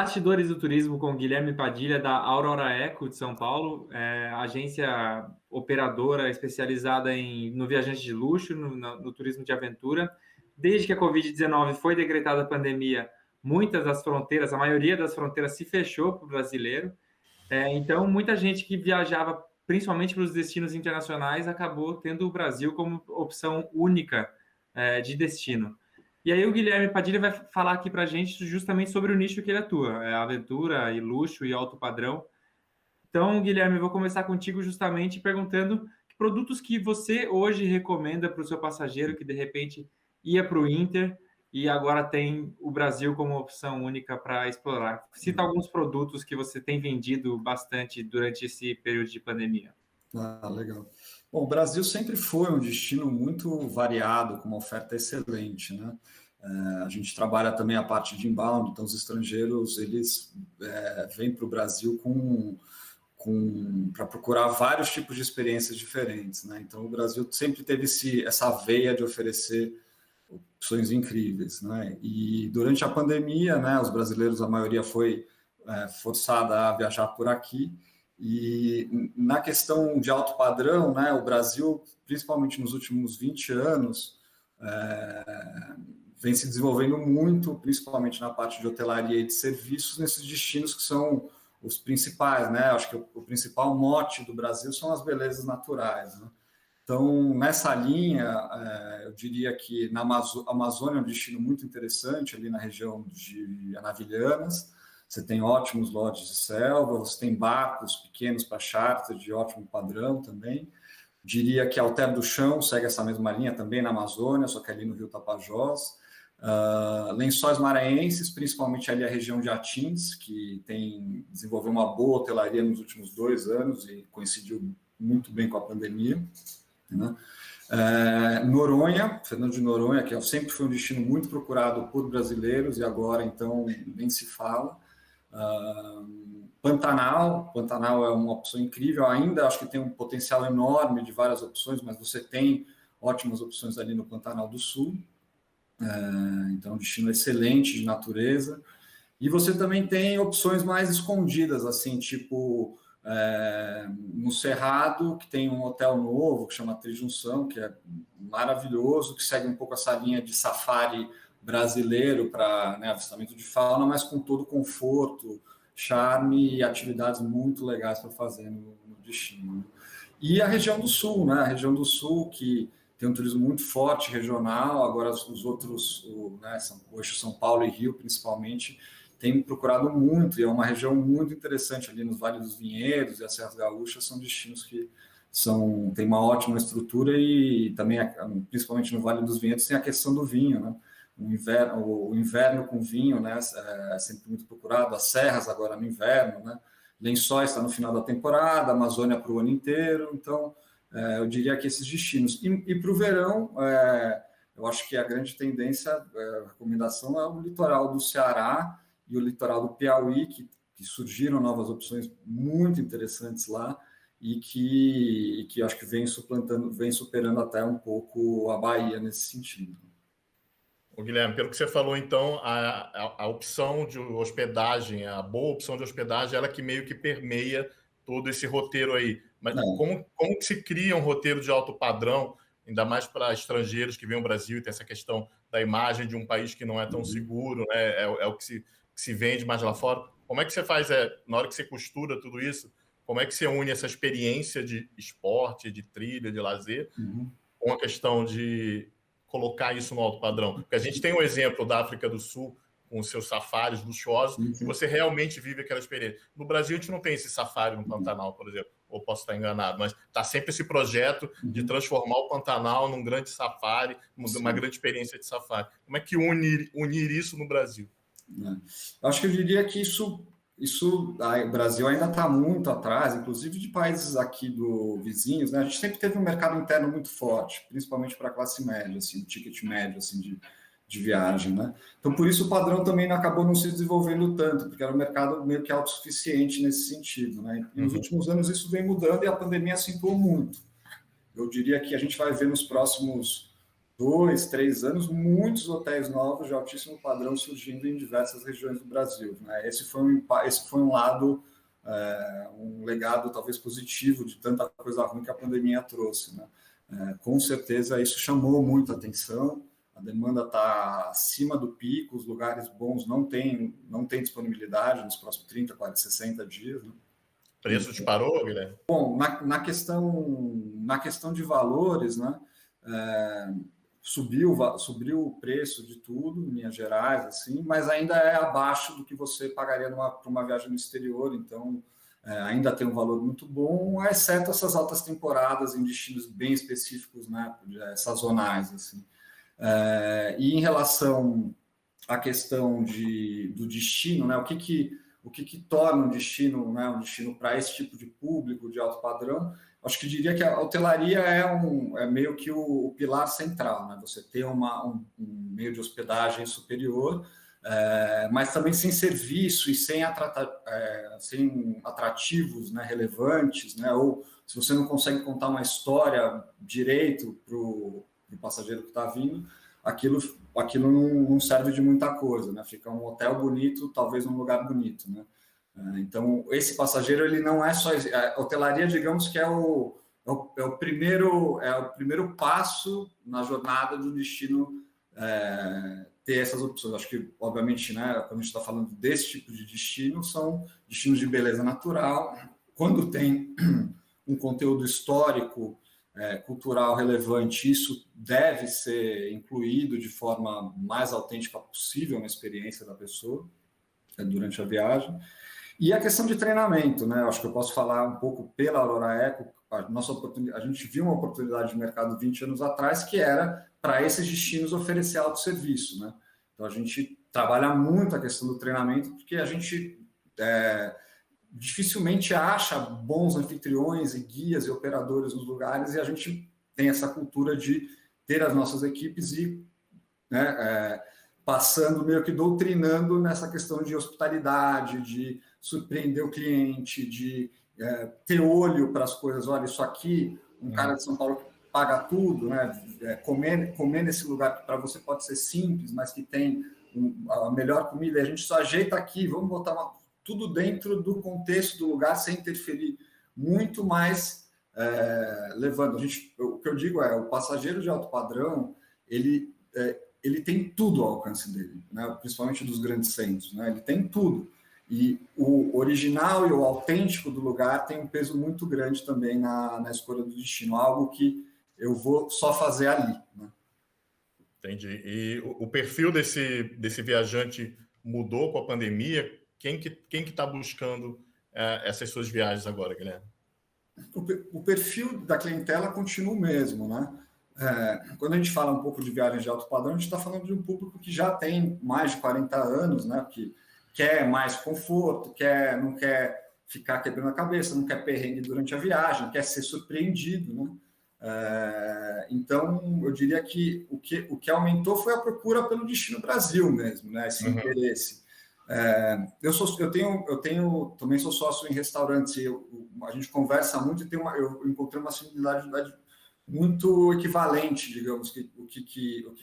Bastidores do Turismo com Guilherme Padilha, da Aurora Eco de São Paulo, agência operadora especializada no viajante de luxo, no turismo de aventura. Desde que a Covid-19 foi decretada a pandemia, muitas das fronteiras, a maioria das fronteiras se fechou para o brasileiro. Então, muita gente que viajava principalmente para os destinos internacionais acabou tendo o Brasil como opção única de destino. E aí o Guilherme Padilha vai falar aqui para a gente justamente sobre o nicho que ele atua, aventura e luxo e alto padrão. Então, Guilherme, eu vou começar contigo justamente perguntando que produtos que você hoje recomenda para o seu passageiro que de repente ia para o Inter e agora tem o Brasil como opção única para explorar. Cita alguns produtos que você tem vendido bastante durante esse período de pandemia. Legal. Bom, o Brasil sempre foi um destino muito variado, com uma oferta excelente, né? A gente trabalha também a parte de inbound, então os estrangeiros, eles vêm para o Brasil para procurar vários tipos de experiências diferentes, né? Então o Brasil sempre teve essa veia de oferecer opções incríveis, né? E durante a pandemia, né, os brasileiros, a maioria foi forçada a viajar por aqui. E na questão de alto padrão, né, o Brasil, principalmente nos últimos 20 anos, vem se desenvolvendo muito, principalmente na parte de hotelaria e de serviços, nesses destinos que são os principais, né? Acho que o principal mote do Brasil são as belezas naturais, né? Então, nessa linha, eu diria que na Amazônia é um destino muito interessante, ali na região de Anavilhanas. Você tem ótimos lotes de selva, você tem barcos pequenos para charter de ótimo padrão também. Diria que Alter do Chão segue essa mesma linha também na Amazônia, só que ali no Rio Tapajós. Lençóis Maranhenses, principalmente ali a região de Atins, que desenvolveu uma boa hotelaria nos últimos 2 anos e coincidiu muito bem com a pandemia, né? Noronha, Fernando de Noronha, que sempre foi um destino muito procurado por brasileiros e agora, então, nem se fala. Pantanal é uma opção incrível, ainda acho que tem um potencial enorme de várias opções, mas você tem ótimas opções ali no Pantanal do Sul, então um destino excelente de natureza, e você também tem opções mais escondidas, assim, tipo no Cerrado, que tem um hotel novo, que chama Trijunção, que é maravilhoso, que segue um pouco essa linha de safari brasileiro para avistamento de fauna, mas com todo conforto, charme e atividades muito legais para fazer no destino. E a região do Sul, né? A região do Sul, que tem um turismo muito forte regional, agora os outros, o eixo São Paulo e Rio, principalmente, tem procurado muito, e é uma região muito interessante ali nos Vales dos Vinhedos e as Serras Gaúchas, são destinos que têm uma ótima estrutura e também, principalmente no Vale dos Vinhedos, tem a questão do vinho, né? O inverno com vinho, né, é sempre muito procurado, as serras agora no inverno, né? Lençóis está no final da temporada, Amazônia para o ano inteiro, então eu diria que esses destinos. E para o verão, eu acho que a grande tendência, a recomendação é o litoral do Ceará e o litoral do Piauí, que surgiram novas opções muito interessantes lá e que acho que vem superando até um pouco a Bahia nesse sentido. O Guilherme, pelo que você falou, então, a opção de hospedagem, a boa opção de hospedagem, ela que meio que permeia todo esse roteiro aí. Mas como que se cria um roteiro de alto padrão, ainda mais para estrangeiros que vêm ao Brasil e tem essa questão da imagem de um país que não é tão seguro, né? É o que se vende mais lá fora. Como é que você faz, na hora que você costura tudo isso, como é que você une essa experiência de esporte, de trilha, de lazer, com a questão de colocar isso no alto padrão? Porque a gente tem um exemplo da África do Sul, com os seus safaris luxuosos, e você realmente vive aquela experiência. No Brasil, a gente não tem esse safari no Pantanal, por exemplo, ou posso estar enganado, mas está sempre esse projeto de transformar o Pantanal num grande safari, uma grande experiência de safari. Como é que unir isso no Brasil? Acho que eu diria que o Brasil ainda está muito atrás, inclusive de países aqui vizinhos, né? A gente sempre teve um mercado interno muito forte, principalmente para a classe média, assim, ticket médio, assim, de viagem, né? Então, por isso o padrão também acabou não se desenvolvendo tanto, porque era um mercado meio que autossuficiente nesse sentido, né? E nos últimos anos isso vem mudando e a pandemia acentuou muito. Eu diria que a gente vai ver nos próximos 2, 3 anos, muitos hotéis novos de altíssimo padrão surgindo em diversas regiões do Brasil, né? Esse foi um lado, um legado talvez positivo de tanta coisa ruim que a pandemia trouxe, né? Com certeza isso chamou muito a atenção, a demanda está acima do pico, os lugares bons não têm disponibilidade nos próximos 30, 40, 60 dias, né? O preço disparou, Guilherme? Bom, na questão de valores, né? Subiu o preço de tudo, em Minas Gerais, assim, mas ainda é abaixo do que você pagaria para uma viagem no exterior, então ainda tem um valor muito bom, exceto essas altas temporadas em destinos bem específicos, né, sazonais, assim. E em relação à questão do destino, né, o que torna um destino, né, um destino para esse tipo de público de alto padrão, acho que diria que a hotelaria é meio que o pilar central, né? Você ter um meio de hospedagem superior, mas também sem serviço e sem atrativos, né, relevantes, né? Ou se você não consegue contar uma história direito para o passageiro que está vindo, aquilo não serve de muita coisa, né? Fica um hotel bonito, talvez num lugar bonito, né? Então, esse passageiro, ele não é só... A hotelaria, digamos que é o primeiro passo na jornada do destino ter essas opções. Acho que, obviamente, né, quando a gente está falando desse tipo de destino, são destinos de beleza natural. Quando tem um conteúdo histórico, cultural relevante, isso deve ser incluído de forma mais autêntica possível na experiência da pessoa durante a viagem. E a questão de treinamento, né? Acho que eu posso falar um pouco pela Aurora Eco. A gente viu uma oportunidade de mercado 20 anos atrás que era para esses destinos oferecer autosserviço, né? Então a gente trabalha muito a questão do treinamento porque a gente dificilmente acha bons anfitriões e guias e operadores nos lugares, e a gente tem essa cultura de ter as nossas equipes e, né, passando, meio que doutrinando nessa questão de hospitalidade, de surpreender o cliente, de ter olho para as coisas. Olha, isso aqui, um cara de São Paulo paga tudo, né? Comer nesse lugar que para você pode ser simples, mas que tem a melhor comida, a gente só ajeita aqui, vamos botar tudo dentro do contexto do lugar, sem interferir muito mais, levando. O que eu digo o passageiro de alto padrão, ele tem tudo ao alcance dele, né? Principalmente dos grandes centros, né? Ele tem tudo. E o original e o autêntico do lugar tem um peso muito grande também na escolha do destino, algo que eu vou só fazer ali, né? Entendi. E o perfil desse viajante mudou com a pandemia? Quem que está buscando essas suas viagens agora, Guilherme? O perfil da clientela continua o mesmo, né? Quando a gente fala um pouco de viagens de alto padrão, a gente está falando de um público que já tem mais de 40 anos, né? Que quer mais conforto, não quer ficar quebrando a cabeça, não quer perrengue durante a viagem, quer ser surpreendido, né? Então, eu diria que o que aumentou foi a procura pelo destino Brasil mesmo, né? Esse interesse. Eu também sou sócio em restaurantes, e a gente conversa muito e eu encontrei uma similaridade muito equivalente, digamos, o que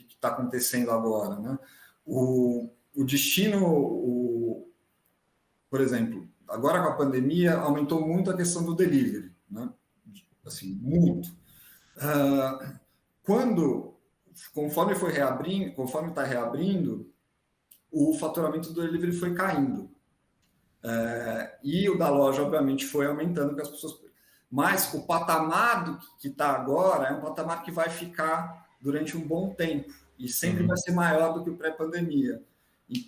está acontecendo agora, né? O destino, por exemplo, agora com a pandemia, aumentou muito a questão do delivery, né? Assim, muito. Conforme está reabrindo, o faturamento do delivery foi caindo. E o da loja, obviamente, foi aumentando, porque as pessoas... Mas o patamar que está agora é um patamar que vai ficar durante um bom tempo e sempre vai ser maior do que o pré-pandemia,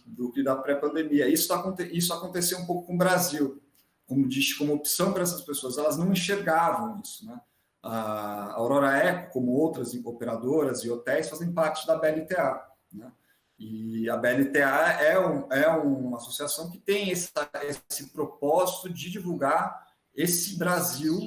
do que da pré-pandemia. Isso aconteceu um pouco com o Brasil, como opção para essas pessoas. Elas não enxergavam isso, né? A Aurora Eco, como outras operadoras e hotéis, fazem parte da BLTA, né? E a BLTA é uma associação que tem esse propósito de divulgar esse Brasil,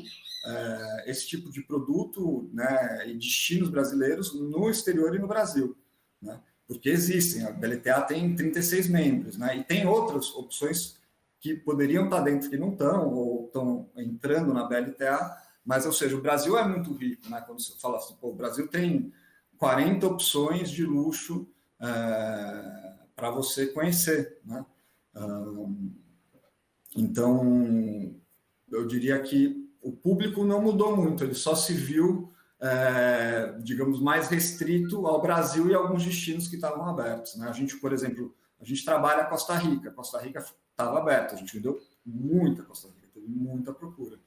esse tipo de produto, né, e destinos brasileiros no exterior e no Brasil, né? Porque existem, a BLTA tem 36 membros, né, e tem outras opções que poderiam estar dentro que não estão, ou estão entrando na BLTA, mas, ou seja, o Brasil é muito rico, né? Quando você fala assim, o Brasil tem 40 opções de luxo para você conhecer, né? Então, eu diria que o público não mudou muito, ele só se viu, digamos, mais restrito ao Brasil e alguns destinos que estavam abertos, né? A gente, por exemplo, a gente trabalha Costa Rica estava aberta, a gente vendeu muita Costa Rica, teve muita procura,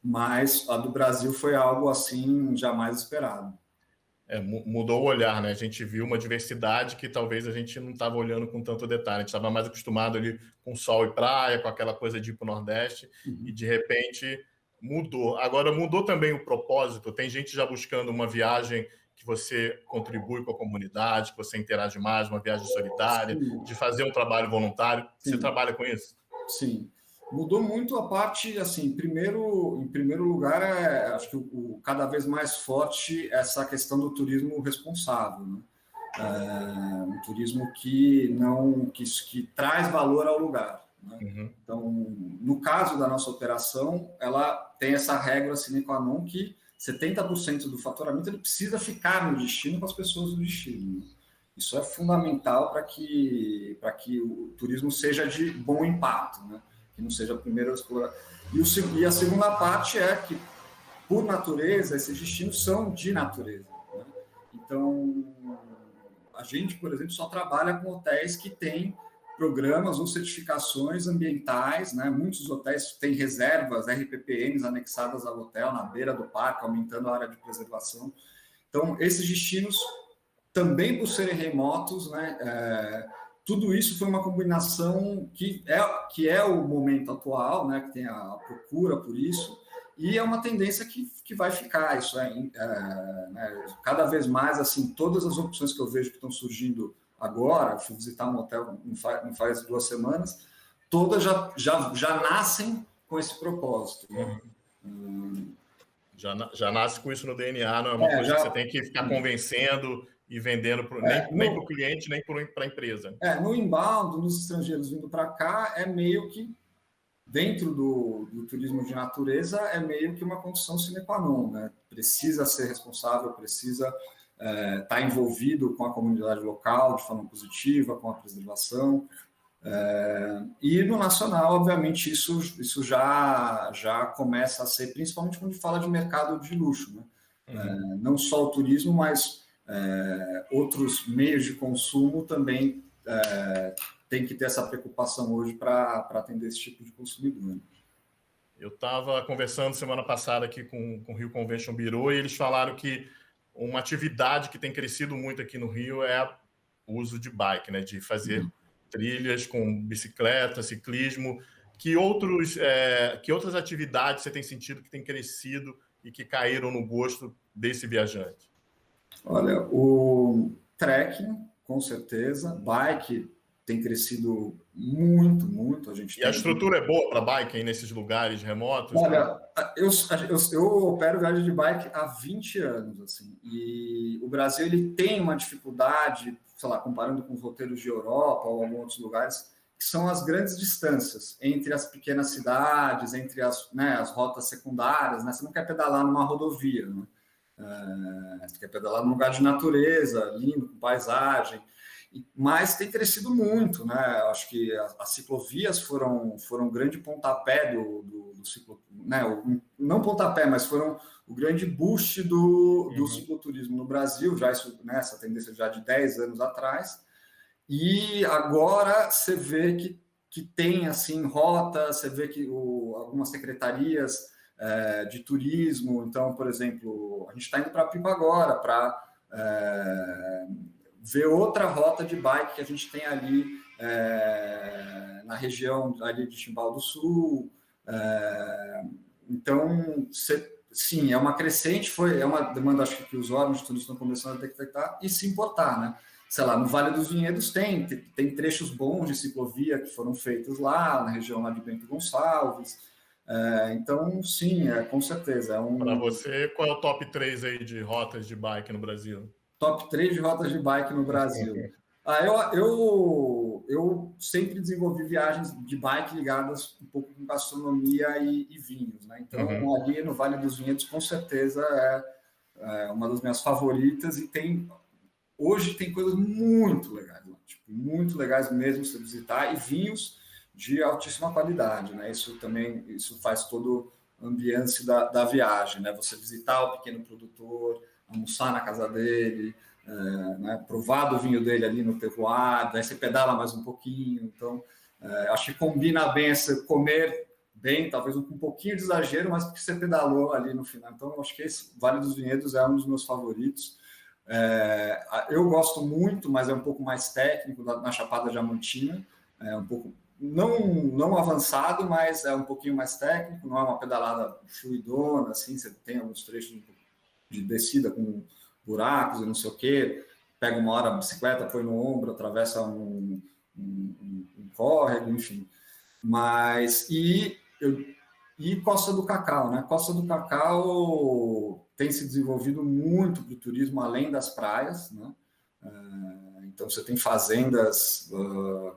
mas a do Brasil foi algo assim jamais esperado. Mudou o olhar, né? A gente viu uma diversidade que talvez a gente não estava olhando com tanto detalhe. A gente estava mais acostumado ali com sol e praia, com aquela coisa de ir para o Nordeste, e de repente mudou. Agora, mudou também o propósito. Tem gente já buscando uma viagem que você contribui com a comunidade, que você interage mais, uma viagem solidária, de fazer um trabalho voluntário. Sim. Você trabalha com isso? Sim. Mudou muito a parte, assim, em primeiro lugar, acho que cada vez mais forte essa questão do turismo responsável, né? Um turismo que traz valor ao lugar, né? Então, no caso da nossa operação, ela tem essa regra sine qua non que 70% do faturamento ele precisa ficar no destino com as pessoas do destino. Isso é fundamental para que o turismo seja de bom impacto, né? Que não seja a primeira exploração. E a segunda parte é que, por natureza, esses destinos são de natureza, né? Então, a gente, por exemplo, só trabalha com hotéis que têm programas ou certificações ambientais, né? Muitos hotéis têm reservas, RPPNs anexadas ao hotel, na beira do parque, aumentando a área de preservação. Então, esses destinos, também por serem remotos, né? Tudo isso foi uma combinação que é o momento atual, né? Que tem a procura por isso, e é uma tendência que vai ficar. Isso né? Cada vez mais, assim, todas as opções que eu vejo que estão surgindo agora, fui visitar um hotel não faz 2 semanas, todas já nascem com esse propósito. Né? Já nasce com isso no DNA, não é uma coisa que você tem que ficar convencendo e vendendo nem para o cliente, nem para a empresa. No inbound, nos estrangeiros vindo para cá, é meio que, dentro do turismo de natureza, é meio que uma condição sine qua non, né? Precisa ser responsável, precisa estar envolvido com a comunidade local de forma positiva, com a preservação. E no nacional, obviamente, isso já começa a ser, principalmente quando a gente fala de mercado de luxo, né? Não só o turismo, mas outros meios de consumo também tem que ter essa preocupação hoje para atender esse tipo de consumidor. Eu estava conversando semana passada aqui com o Rio Convention Bureau e eles falaram que uma atividade que tem crescido muito aqui no Rio é o uso de bike, né? De fazer trilhas com bicicleta, ciclismo. Que outras atividades você tem sentido que tem crescido e que caíram no gosto desse viajante? Olha, o trekking, com certeza, bike tem crescido muito, muito. E a estrutura é boa para bike aí nesses lugares remotos? Olha, eu opero viagem de bike há 20 anos, assim, e o Brasil ele tem uma dificuldade, sei lá, comparando com os roteiros de Europa ou alguns outros lugares, que são as grandes distâncias entre as pequenas cidades, entre as rotas secundárias, né? Você não quer pedalar numa rodovia, né? Você quer pedalar num lugar de natureza, lindo, com paisagem, mas tem crescido muito, né? Acho que as ciclovias foram um grande pontapé do ciclo, né? Não pontapé, mas foram o grande boost do cicloturismo no Brasil, já isso, né? Essa tendência já de 10 anos atrás, e agora você vê que tem assim rotas, você vê que algumas secretarias de turismo. Então, por exemplo, a gente está indo para Pipa agora para ver outra rota de bike que a gente tem ali na região ali de Timbal do Sul. Então, sim, é uma crescente, é uma demanda, acho que os órgãos de turismo estão começando a detectar e se importar, né? Sei lá, no Vale dos Vinhedos tem trechos bons de ciclovia que foram feitos lá, na região lá de Bento Gonçalves. Então, sim, com certeza. Para você, qual é o top 3 aí de rotas de bike no Brasil? Top 3 de rotas de bike no Brasil. Eu sempre desenvolvi viagens de bike ligadas um pouco com gastronomia e vinhos, né? Então, ali no Vale dos Vinhedos, com certeza, é uma das minhas favoritas, e tem hoje tem coisas muito legais, né? Tipo, muito legais mesmo você visitar, e vinhos de altíssima qualidade, né? Isso faz todo o ambiente da viagem, né? Você visitar o pequeno produtor, almoçar na casa dele, né? Provar do vinho dele ali no terroir, daí você pedala mais um pouquinho. Então, acho que combina bem esse comer bem, talvez com um pouquinho de exagero, mas porque você pedalou ali no final. Então, acho que esse Vale dos Vinhedos é um dos meus favoritos. Eu gosto muito, mas é um pouco mais técnico, na Chapada Diamantina, um pouco não avançado, mas é um pouquinho mais técnico, não é uma pedalada fluidona, assim, você tem alguns trechos de descida com buracos e não sei o quê, pega uma hora a bicicleta, põe no ombro, atravessa um córrego, enfim. E Costa do Cacau, né? Costa do Cacau tem se desenvolvido muito para o turismo além das praias, né? Então você tem fazendas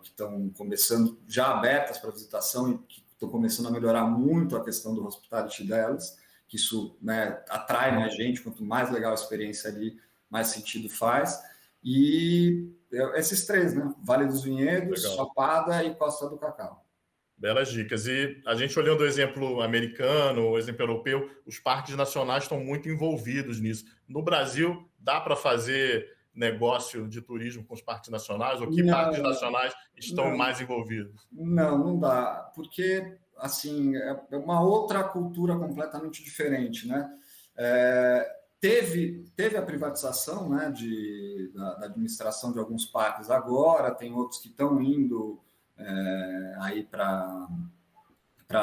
que estão começando, já abertas para visitação e que estão começando a melhorar muito a questão do hospitality delas, que isso, né, atrai mais gente, quanto mais legal a experiência ali, mais sentido faz. E esses três, né? Vale dos Vinhedos, legal. Chapada e Costa do Cacau. Belas dicas. E a gente olhando o exemplo americano, o exemplo europeu, os parques nacionais estão muito envolvidos nisso. No Brasil, dá para fazer negócio de turismo com os parques nacionais? Ou que parques nacionais estão mais envolvidos? Não dá, porque assim, é uma outra cultura completamente diferente, né? Teve a privatização, né, da administração de alguns parques agora, tem outros que estão indo aí para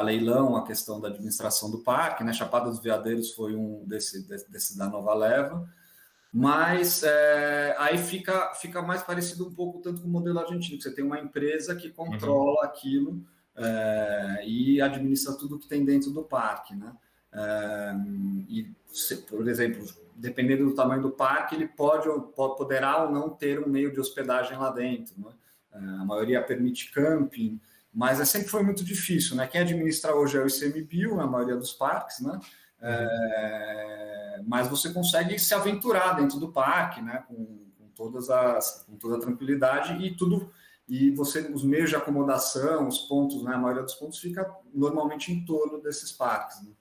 leilão a questão da administração do parque, né? Chapada dos Veadeiros foi um desse da nova leva, mas aí fica mais parecido um pouco tanto com o modelo argentino, que você tem uma empresa que controla aquilo e administra tudo que tem dentro do parque, né? Por exemplo, dependendo do tamanho do parque, ele poderá ou não ter um meio de hospedagem lá dentro, né? A maioria permite camping, mas sempre foi muito difícil, né? Quem administra hoje é o ICMBio, na maioria dos parques, né? Mas você consegue se aventurar dentro do parque, né? Com toda a tranquilidade e tudo. E os meios de acomodação, os pontos, né? A maioria dos pontos fica normalmente em torno desses parques, né?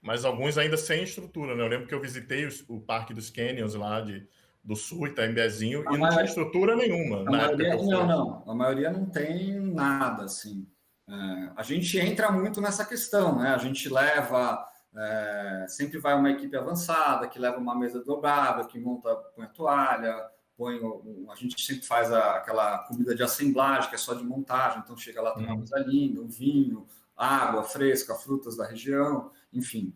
Mas alguns ainda sem estrutura, né? Eu lembro que eu visitei o Parque dos Canyons lá do Sul, Itaimbezinho, e não tinha estrutura nenhuma na época que eu fui. Não, a maioria não tem nada, assim. A gente entra muito nessa questão, né? A gente leva, sempre vai uma equipe avançada, que leva uma mesa dobrável, que põe a toalha, a gente sempre faz aquela comida de assemblagem, que é só de montagem, então chega lá, tem uma mesa linda, um vinho, água fresca, frutas da região, enfim.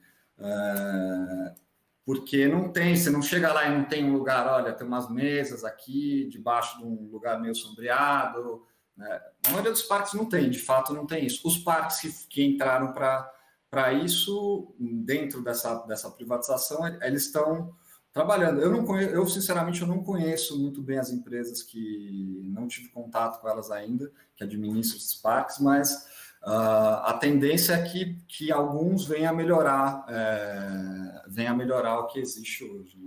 Porque você não chega lá e não tem um lugar, olha, tem umas mesas aqui, debaixo de um lugar meio sombreado, né? A maioria dos parques não tem, de fato não tem isso. Os parques que entraram para isso, dentro dessa privatização, eles estão trabalhando. Eu sinceramente, eu não conheço muito bem as empresas, que não tive contato com elas ainda, que administram esses parques, mas a tendência é que alguns venham a melhorar o que existe hoje.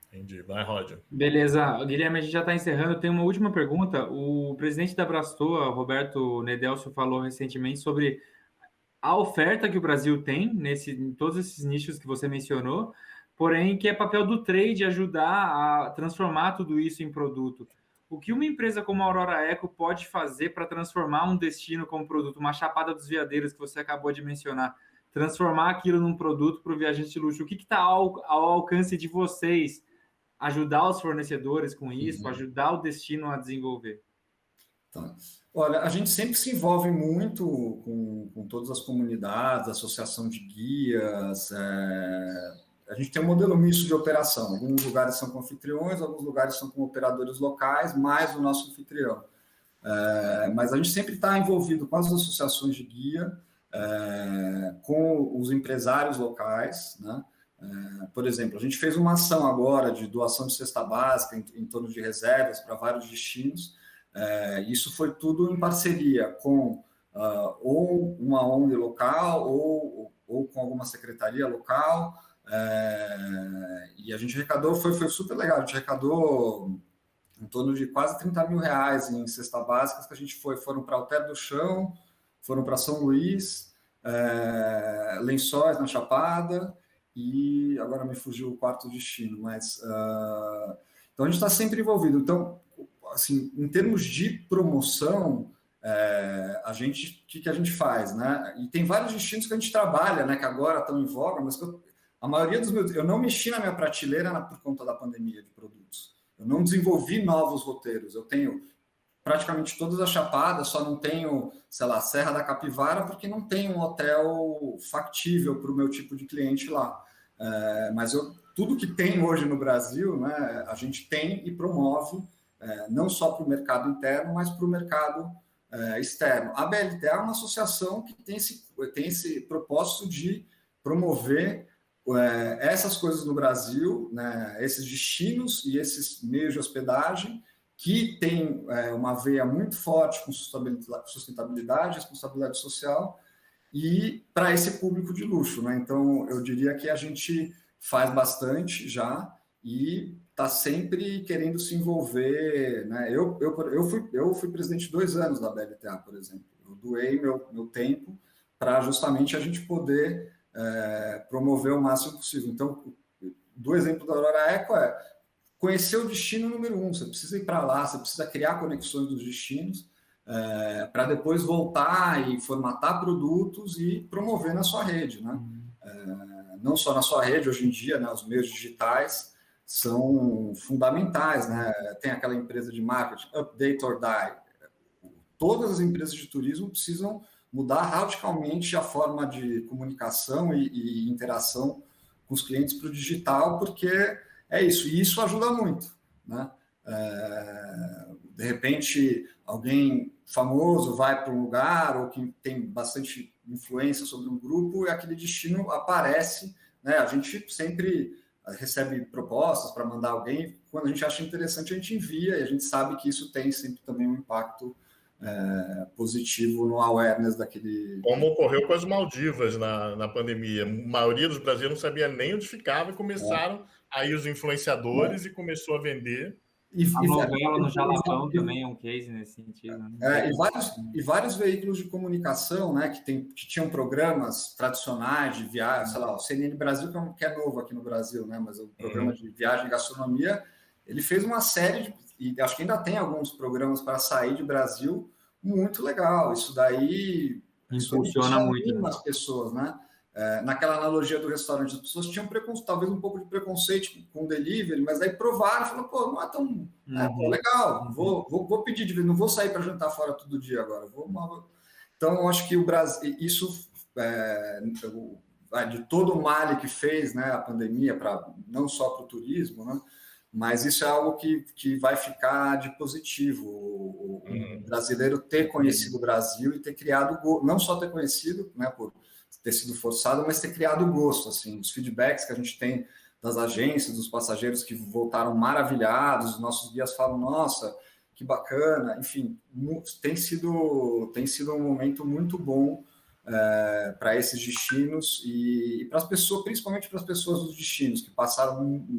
Entendi. Vai, Roger. Beleza. Guilherme, a gente já está encerrando. Tem uma última pergunta. O presidente da Brastoa, Roberto Nedelcio, falou recentemente sobre a oferta que o Brasil tem em todos esses nichos que você mencionou, porém que é papel do trade ajudar a transformar tudo isso em produto. O que uma empresa como a Aurora Eco pode fazer para transformar um destino como produto, uma Chapada dos Veadeiros que você acabou de mencionar, transformar aquilo num produto para o viajante de luxo? O que está ao alcance de vocês? Ajudar os fornecedores com isso, ajudar o destino a desenvolver? Tá. Olha, a gente sempre se envolve muito com todas as comunidades, associação de guias. A gente tem um modelo misto de operação. Alguns lugares são com anfitriões, alguns lugares são com operadores locais, mais o nosso anfitrião. Mas a gente sempre está envolvido com as associações de guia, com os empresários locais, né? Por exemplo, a gente fez uma ação agora de doação de cesta básica em torno de reservas para vários destinos. Isso foi tudo em parceria com ou uma ONG local ou com alguma secretaria local, E a gente arrecadou, foi super legal, a gente arrecadou em torno de quase 30 mil reais em cesta básicas que a gente foram para Alter do Chão, foram para São Luís, Lençóis na Chapada, e agora me fugiu o quarto destino, mas então a gente está sempre envolvido. Então, assim, em termos de promoção, o que a gente faz, né? E tem vários destinos que a gente trabalha, né? Que agora estão em voga, mas a maioria dos meus, eu não mexi na minha prateleira por conta da pandemia de produtos. Eu não desenvolvi novos roteiros. Eu tenho praticamente todas as chapadas, só não tenho, sei lá, Serra da Capivara, porque não tem um hotel factível para o meu tipo de cliente lá. Mas tudo que tem hoje no Brasil, né, a gente tem e promove, não só para o mercado interno, mas para o mercado externo. A BLTA é uma associação que tem esse propósito de promover essas coisas no Brasil, né, esses destinos e esses meios de hospedagem, que tem uma veia muito forte com sustentabilidade, responsabilidade social, e para esse público de luxo, né? Então, eu diria que a gente faz bastante já e está sempre querendo se envolver, né? Eu fui presidente 2 anos da BLTA, por exemplo. Eu doei meu tempo para justamente a gente poder promover o máximo possível. Então, do exemplo da Aurora Eco conhecer o destino número 1. Você precisa ir para lá, você precisa criar conexões dos destinos para depois voltar e formatar produtos e promover na sua rede, né? Não só na sua rede, hoje em dia, né, os meios digitais são fundamentais, né? Tem aquela empresa de marketing, Update or Die. Todas as empresas de turismo precisam mudar radicalmente a forma de comunicação e interação com os clientes para o digital, porque é isso, e isso ajuda muito, né? De repente, alguém famoso vai para um lugar ou que tem bastante influência sobre um grupo e aquele destino aparece, né? A gente sempre recebe propostas para mandar alguém, quando a gente acha interessante a gente envia, e a gente sabe que isso tem sempre também um impacto positivo no awareness daquele... Como ocorreu com as Maldivas na pandemia. A maioria dos brasileiros não sabia nem onde ficava e começaram aí os influenciadores e começou a vender. A novela no Jalapão também é um case nesse sentido. Né? E vários veículos de comunicação, né, que tinham programas tradicionais de viagem, sei lá, o CNN Brasil, que é novo aqui no Brasil, né, mas o programa de viagem e gastronomia, ele fez uma série e acho que ainda tem alguns programas para sair de Brasil, muito legal. Isso daí funciona muito as pessoas, né? Naquela analogia do restaurante, as pessoas tinham talvez um pouco de preconceito com o delivery, mas aí provaram e falaram, pô, não é tão legal, vou pedir de vez, não vou sair para jantar fora todo dia agora. Então, eu acho que o Brasil, isso de todo o mal que fez, né, a pandemia, não só para o turismo, né? Mas isso é algo que vai ficar de positivo. O brasileiro ter conhecido o Brasil e ter criado, não só ter conhecido, né, por ter sido forçado, mas ter criado gosto. Assim, os feedbacks que a gente tem das agências, dos passageiros que voltaram maravilhados, os nossos guias falam, nossa, que bacana. Enfim, tem sido um momento muito bom para esses destinos e para as pessoas, principalmente para as pessoas dos destinos, que passaram muito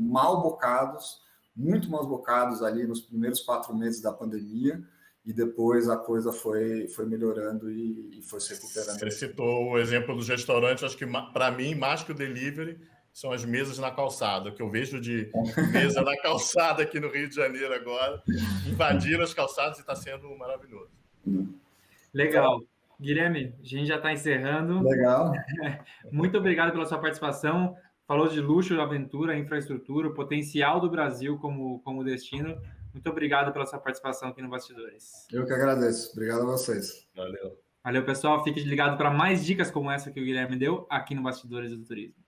mal bocados ali nos primeiros 4 meses da pandemia, e depois a coisa foi melhorando e foi se recuperando. Você citou o exemplo dos restaurantes, acho que para mim, mais que o delivery, são as mesas na calçada, que eu vejo de mesa na calçada aqui no Rio de Janeiro agora, invadiram as calçadas e está sendo maravilhoso. Legal. Guilherme, a gente já está encerrando. Legal. Muito obrigado pela sua participação. Falou de luxo, aventura, infraestrutura, o potencial do Brasil como destino. Muito obrigado pela sua participação aqui no Bastidores. Eu que agradeço. Obrigado a vocês. Valeu. Valeu, pessoal. Fique ligado para mais dicas como essa que o Guilherme deu aqui no Bastidores do Turismo.